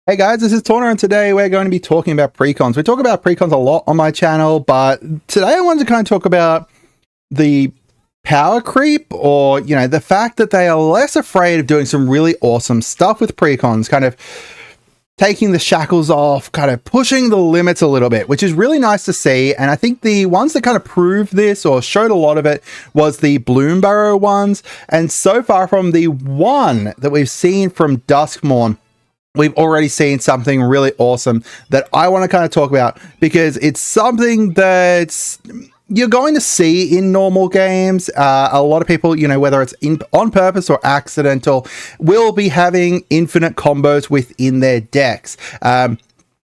Hey guys, this is Tauna, and today we're going to be talking about precons. We talk about precons a lot on my channel, but today I wanted to kind of talk about the power creep, or, you know, the fact that they are less afraid of doing some really awesome stuff with precons, kind of taking the shackles off, kind of pushing the limits a little bit, which is really nice to see. And I think the ones that kind of proved this or showed a lot of it was the Bloomburrow ones. And so far from the one that we've seen from Duskmourn, we've already seen something really awesome that I want to kind of talk about, because it's something that's you're going to see in normal games. A lot of people, you know, whether it's on purpose or accidental, will be having infinite combos within their decks.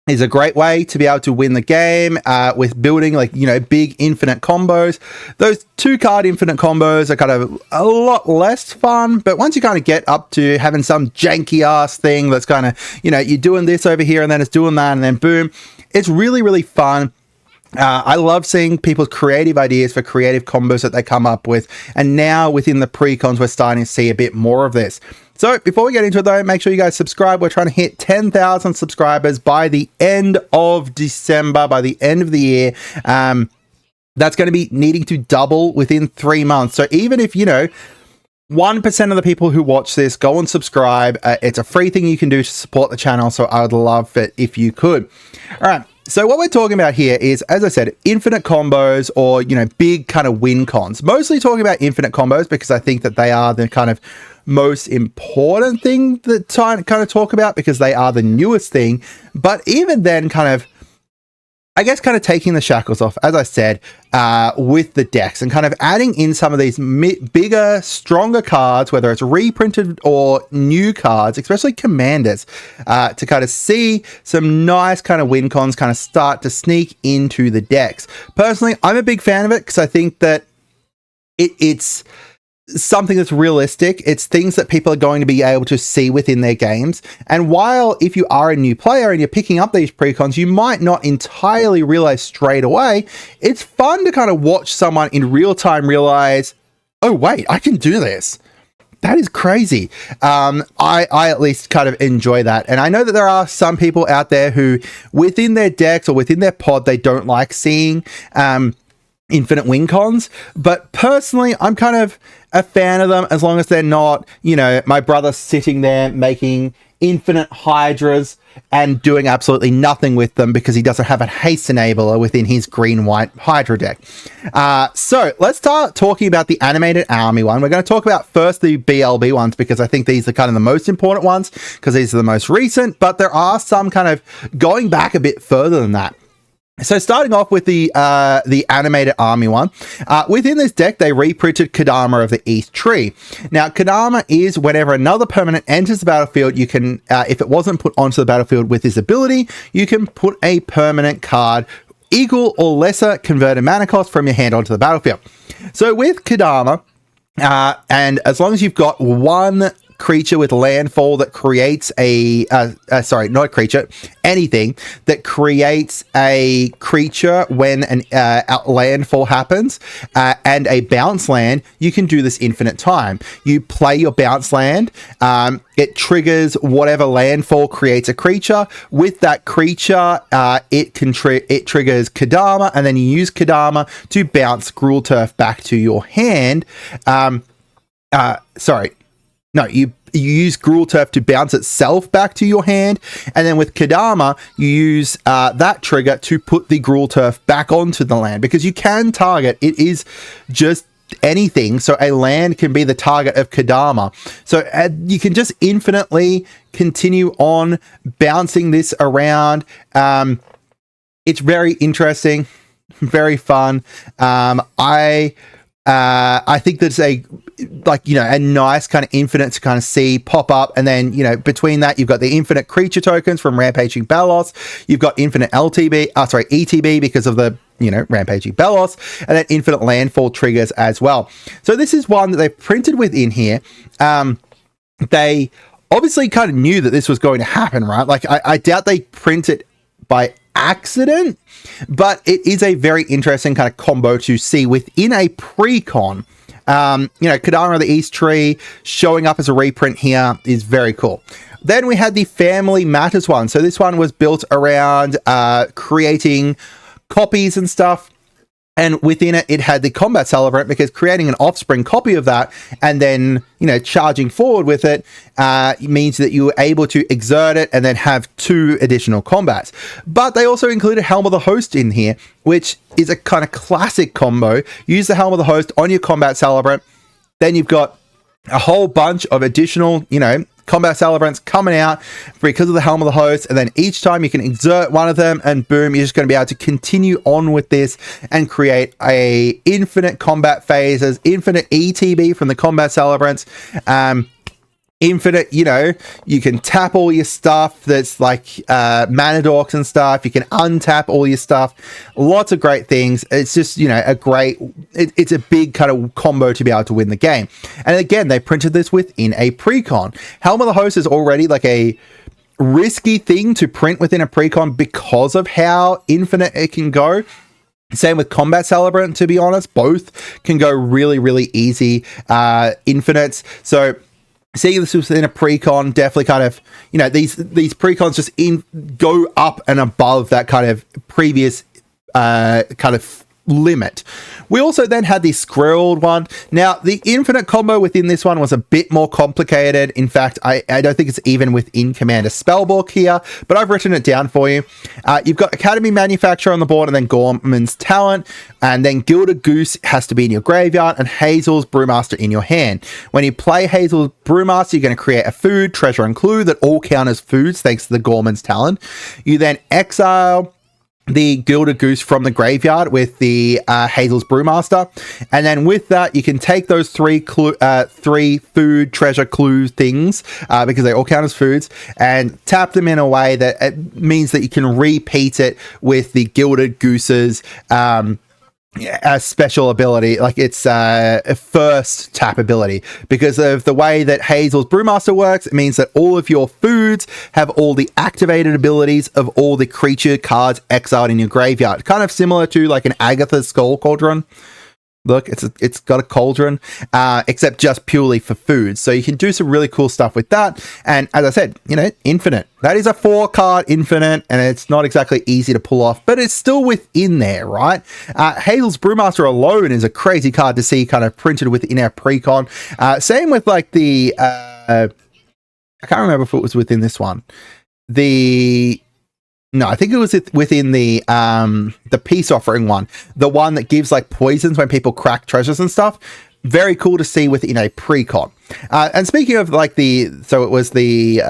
Is a great way to be able to win the game with building, like, you know, big infinite combos. Those 2-card infinite combos are kind of a lot less fun, but once you kind of get up to having some janky ass thing that's kind of, you know, you're doing this over here and then it's doing that and then boom, it's really, really fun. I love seeing people's creative ideas for creative combos that they come up with, and now within the precons we're starting to see a bit more of this. So before we get into it though, make sure you guys subscribe. We're trying to hit 10,000 subscribers by the end of December, by the end of the year. That's going to be needing to double within 3 months. So even if, you know, 1% of the people who watch this go and subscribe, it's a free thing you can do to support the channel. So I would love it if you could. All right. So what we're talking about here is, as I said, infinite combos, or, you know, big kind of win cons. Mostly talking about infinite combos because I think that they are the kind of most important thing that to kind of talk about, because they are the newest thing. But even then, kind of, I guess, kind of taking the shackles off, as I said, with the decks, and kind of adding in some of these bigger, stronger cards, whether it's reprinted or new cards, especially commanders, to kind of see some nice kind of win cons kind of start to sneak into the decks. Personally, I'm a big fan of it because I think that it's something that's realistic. It's things that people are going to be able to see within their games. And while if you are a new player and you're picking up these precons, you might not entirely realize straight away, it's fun to kind of watch someone in real time realize, oh wait, I can do this. That is crazy. I at least kind of enjoy that. And I know that there are some people out there who within their decks or within their pod, they don't like seeing infinite win cons, but personally I'm kind of a fan of them, as long as they're not, you know, my brother sitting there making infinite hydras and doing absolutely nothing with them because he doesn't have a haste enabler within his green-white hydra deck. So let's start talking about the animated army one. We're going to talk about first the BLB ones, because I think these are kind of the most important ones, because these are the most recent, but there are some kind of going back a bit further than that. So starting off with the animated army one, within this deck, they reprinted Kadama of the East Tree. Now, Kadama is whenever another permanent enters the battlefield, you can, if it wasn't put onto the battlefield with his ability, you can put a permanent card equal or lesser converted mana cost from your hand onto the battlefield. So with Kadama, and as long as you've got one creature with landfall that creates a sorry, not a creature, anything that creates a creature when an landfall happens, and a bounce land, you can do this infinite time. You play your bounce land, it triggers whatever landfall creates a creature. With that creature, it triggers Kadama, and then you use Kadama to bounce Gruul Turf back to your hand. Sorry. No, you use Gruul Turf to bounce itself back to your hand, and then with Kadama, you use that trigger to put the Gruul Turf back onto the land, because you can target, it is just anything, so a land can be the target of Kadama. So you can just infinitely continue on bouncing this around. It's very interesting, very fun. I think there's a, like, you know, a nice kind of infinite to kind of see pop up, and then, you know, between that you've got the infinite creature tokens from Rampaging Bellos, you've got infinite ETB because of the, you know, Rampaging Bellos, and then infinite landfall triggers as well. So this is one that they've printed within here. They obviously kind of knew that this was going to happen, right? Like, I doubt they print it by accident, but it is a very interesting kind of combo to see within a precon. You know, Kadama of the East Tree showing up as a reprint here is very cool. Then we had the Family Matters one. So this one was built around creating copies and stuff. And within it, it had the Combat Celebrant, because creating an offspring copy of that and then, you know, charging forward with it means that you were able to exert it and then have 2 additional combats. But they also included Helm of the Host in here, which is a kind of classic combo. Use the Helm of the Host on your Combat Celebrant. Then you've got a whole bunch of additional, you know, Combat Celebrants coming out because of the Helm of the Host, and then each time you can exert one of them and boom, you're just going to be able to continue on with this and create a infinite combat phases, infinite ETB from the Combat Celebrants, infinite, you know, you can tap all your stuff that's like mana dorks and stuff. You can untap all your stuff. Lots of great things. It's just, you know, a great, it's a big kind of combo to be able to win the game. And again, they printed this within a precon. Helm of the Host is already like a risky thing to print within a precon because of how infinite it can go. Same with Combat Celebrant, to be honest. Both can go really, really easy infinites. So seeing this within a precon definitely kind of, you know, these precons just go up and above that kind of previous kind of limit. We also then had the Squirreled one. Now, the infinite combo within this one was a bit more complicated. In fact, I don't think it's even within Commander Spellbook here, but I've written it down for you. You've got Academy Manufacturer on the board, and then Gorman's Talent, and then Gilded Goose has to be in your graveyard, and Hazel's Brewmaster in your hand. When you play Hazel's Brewmaster, you're going to create a food, treasure, and clue that all count as foods thanks to the Gorman's Talent. You then exile the Gilded Goose from the graveyard with the Hazel's Brewmaster, and then with that you can take those three food treasure clue things because they all count as foods, and tap them in a way that it means that you can repeat it with the Gilded Goose's a special ability, like it's a first tap ability. Because of the way that Hazel's Brewmaster works, it means that all of your foods have all the activated abilities of all the creature cards exiled in your graveyard. Kind of similar to like an Agatha's Skull Cauldron. Look, it's got a cauldron, except just purely for food. So you can do some really cool stuff with that. And as I said, you know, infinite. That is a 4-card infinite, and it's not exactly easy to pull off, but it's still within there, right? Hazel's Brewmaster alone is a crazy card to see kind of printed within our precon. Same with like the, I can't remember if it was within this one. No, I think it was within the Peace Offering one. The one that gives like poisons when people crack treasures and stuff. Very cool to see within a precon. And speaking of like so it was the,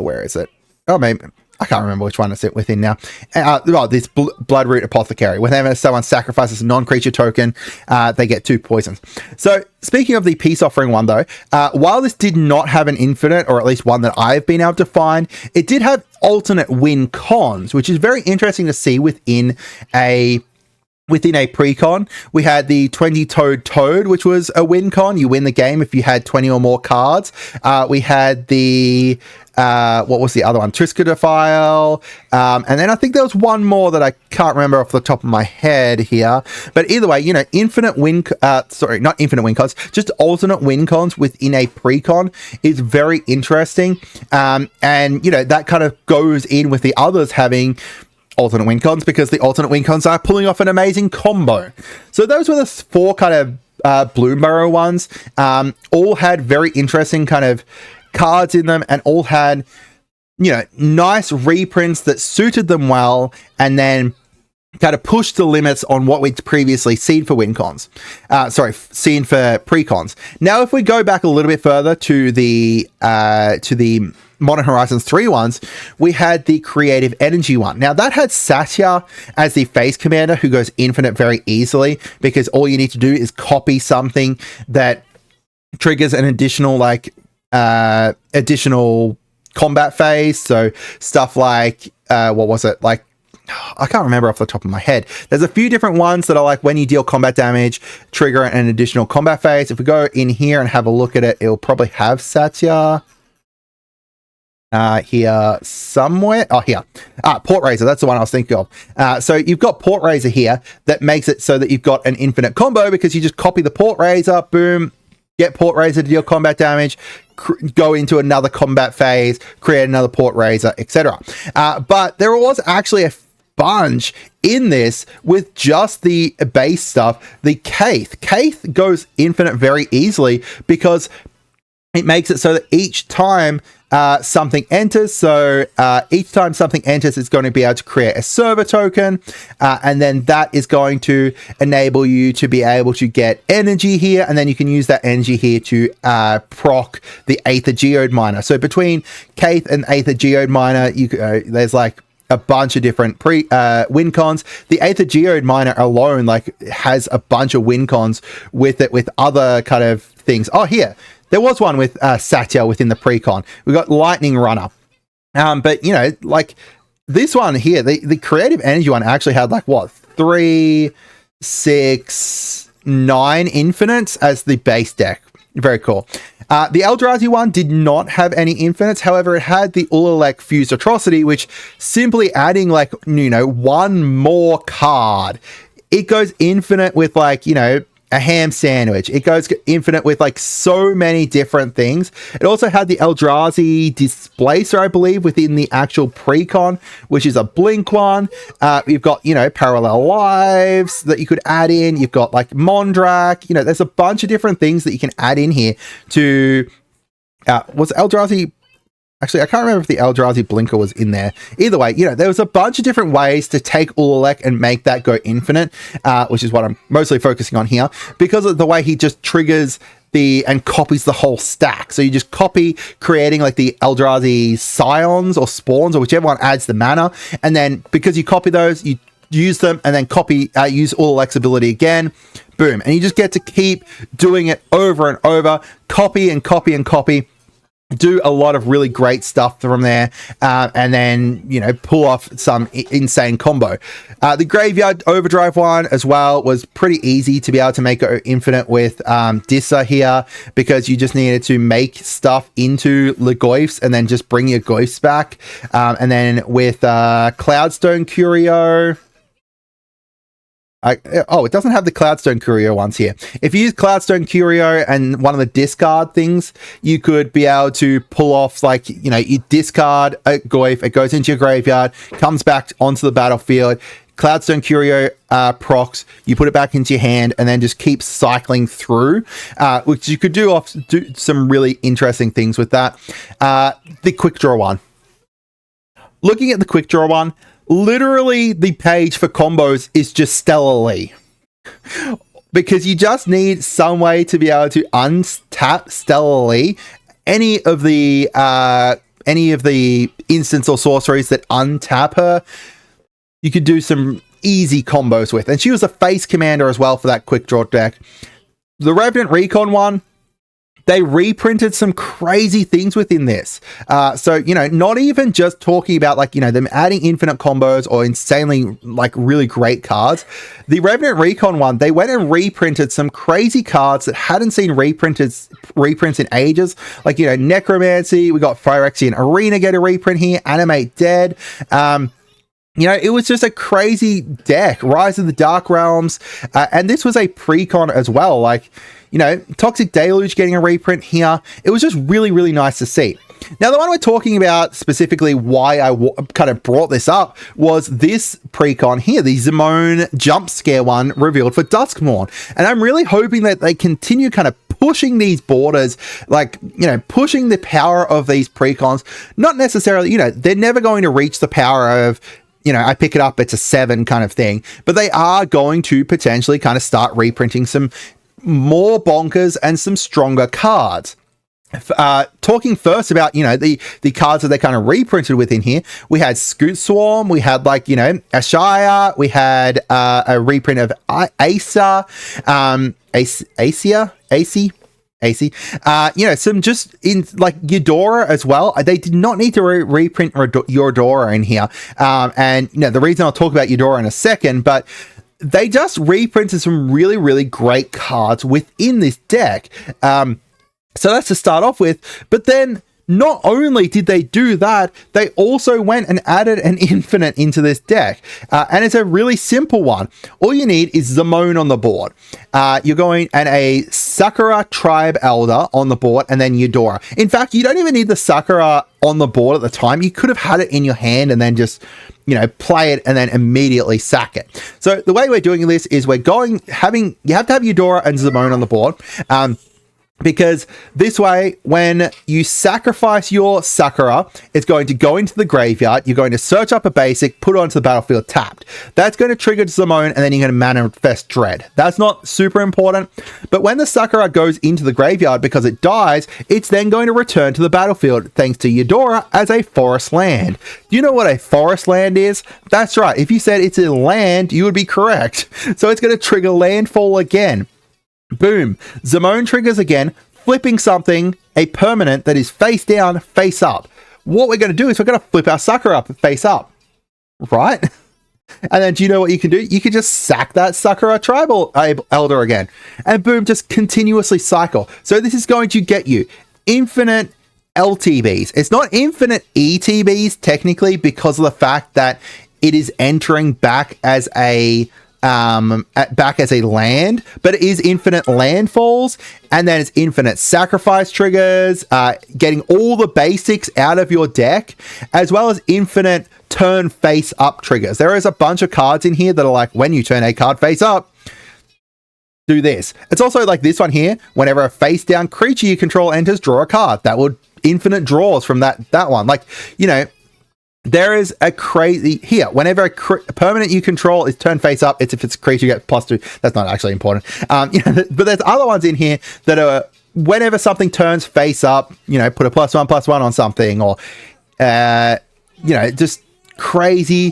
where is it? Oh, maybe, I can't remember which one it's within now. Well, this Bloodroot Apothecary. Whenever someone sacrifices a non-creature token, they get 2 poisons. So speaking of the Peace Offering one though, while this did not have an infinite, or at least one that I've been able to find, it did have alternate win cons, which is very interesting to see within a precon. We had the 20-toed Toad, which was a win con. You win the game if you had 20 or more cards. We had the what was the other one? Triskaidefile. And then I think there was one more that I can't remember off the top of my head here. But either way, you know, infinite win, sorry, not infinite win cons, just alternate win cons within a precon is very interesting. And, you know, that kind of goes in with the others having alternate win cons, because the alternate win cons are pulling off an amazing combo. So those were the 4 kind of Bloomburrow ones. All had very interesting kind of cards in them, and all had, you know, nice reprints that suited them well, and then kind of pushed the limits on what we'd previously seen for win cons. Seen for precons. Now, if we go back a little bit further to the Modern Horizons 3 ones, we had the Creative Energy one. Now, that had Satya as the face commander who goes infinite very easily, because all you need to do is copy something that triggers an additional, like, additional combat phase. So stuff like, what was it? Like, I can't remember off the top of my head. There's a few different ones that are like when you deal combat damage, trigger an additional combat phase. If we go in here and have a look at it, it'll probably have Satya here somewhere. Oh, here. Port Raiser. That's the one I was thinking of. So you've got Port Raiser here that makes it so that you've got an infinite combo, because you just copy the Port Raiser, boom, get Port Raiser to deal combat damage, go into another combat phase, create another port raiser, etc. But there was actually a bunch in this with just the base stuff. The Kaith goes infinite very easily because it makes it so that each time something enters, each time something enters, it's going to be able to create a server token, and then that is going to enable you to be able to get energy here, and then you can use that energy here to proc the Aether Geode Miner. So between Kaith and Aether Geode Miner, there's like a bunch of different win cons. The Aether Geode Miner alone has a bunch of win cons with it, with other kind of things. Oh, here. There was one with Satya within the precon. We got Lightning Runner. But, this one here, the Creative Energy one actually had 3, 6, 9 infinites as the base deck. Very cool. The Eldrazi one did not have any infinites. However, it had the Ulalek Fused Atrocity, which simply adding one more card. It goes infinite with a ham sandwich. It goes infinite with so many different things. It also had the Eldrazi Displacer, I believe, within the actual precon, which is a blink one. You've got, Parallel Lives that you could add in. You've got Mondrak. There's a bunch of different things that you can add in here to... was Eldrazi... Actually, I can't remember if the Eldrazi Blinker was in there. Either way, there was a bunch of different ways to take Ulalek and make that go infinite, which is what I'm mostly focusing on here, because of the way he just triggers and copies the whole stack. So you just copy, creating the Eldrazi Scions or Spawns, or whichever one adds the mana, and then because you copy those, you use them, and then use Ulalek's ability again. Boom. And you just get to keep doing it over and over, copy and copy and copy. Do a lot of really great stuff from there, and then pull off some insane combo. The Graveyard Overdrive one as well was pretty easy to be able to make it infinite with Dissa here, because you just needed to make stuff into Legoifs and then just bring your Goifs back. And then with Cloudstone Curio, it doesn't have the Cloudstone Curio ones here. If you use Cloudstone Curio and one of the discard things, you could be able to pull off, you discard a Goif, it goes into your graveyard, comes back onto the battlefield, Cloudstone Curio procs, you put it back into your hand, and then just keep cycling through, which you could do some really interesting things with that. The Quick Draw one. Looking at the Quick Draw one, literally the page for combos is just Stellarly, because you just need some way to be able to untap Stellarly any of the instants or sorceries that untap her. You could do some easy combos with, and she was a face commander as well for that quick draw deck. The Revenant Recon one, they reprinted some crazy things within this. So, not even just talking about them adding infinite combos or insanely really great cards. The Revenant Recon one, they went and reprinted some crazy cards that hadn't seen reprints in ages. Necromancy, we got Phyrexian Arena get a reprint here, Animate Dead. It was just a crazy deck. Rise of the Dark Realms. And this was a precon as well. Toxic Deluge getting a reprint here. It was just really, really nice to see. Now, the one we're talking about specifically, why I kind of brought this up, was this precon here, the Zimone jump scare one revealed for Duskmourn. And I'm really hoping that they continue kind of pushing these borders, pushing the power of these precons. Not necessarily, they're never going to reach the power of, I pick it up, it's a 7 kind of thing. But they are going to potentially kind of start reprinting some more bonkers and some stronger cards. Talking first about, the cards that they kind of reprinted within here, we had Scoot Swarm, we had Ashaya, we had a reprint of Asa, some just in Eudora as well. They did not need to reprint Eudora in here. And the reason I'll talk about Eudora in a second, but they just reprinted some really, really great cards within this deck. So that's to start off with. But then not only did they do that, they also went and added an infinite into this deck. And it's a really simple one. All you need is Zimone on the board. You're going and a Sakura Tribe Elder on the board, and then Eudora. In fact, you don't even need the Sakura on the board at the time. You could have had it in your hand and then just, you know, play it and then immediately sack it. So the way we're doing this is you have to have Eudora and Zimone on the board. Because this way, when you sacrifice your Sakura, it's going to go into the graveyard. You're going to search up a basic, put it onto the battlefield tapped. That's going to trigger Zimone, and then you're going to manifest Dread. That's not super important. But when the Sakura goes into the graveyard because it dies, it's then going to return to the battlefield thanks to Eudora as a forest land. Do you know what a forest land is? That's right. If you said it's a land, you would be correct. So it's going to trigger landfall again. Boom. Zimone triggers again, flipping something, a permanent that is face down, face up. What we're going to do is we're going to flip our Sakura up face up, right? And then do you know what you can do? You can just sack that Sakura Tribal Elder again. And boom, just continuously cycle. So this is going to get you infinite LTBs. It's not infinite ETBs technically because of the fact that it is entering back as a land, but it is infinite landfalls, and then it's infinite sacrifice triggers, getting all the basics out of your deck, as well as infinite turn face up triggers. There is a bunch of cards in here that are like, when you turn a card face up, do this. It's also like this one here. Whenever a face down creature you control enters, draw a card. That would infinite draws from that one. Like, you know, there is a crazy here. Whenever a permanent you control is turned face up, if it's a creature, you get +2. That's not actually important. You know, but there's other ones in here that are whenever something turns face up, you know, put a +1/+1 on something, or you know, just crazy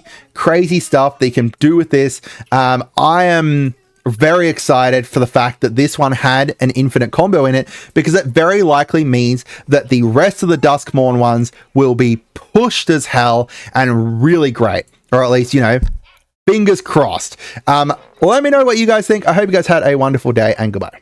stuff that you can do with this. I am very excited for the fact that this one had an infinite combo in it, because it very likely means that the rest of the Duskmourn ones will be pushed as hell and really great, or at least, you know, fingers crossed. Let me know what you guys think. I hope you guys had a wonderful day, and goodbye.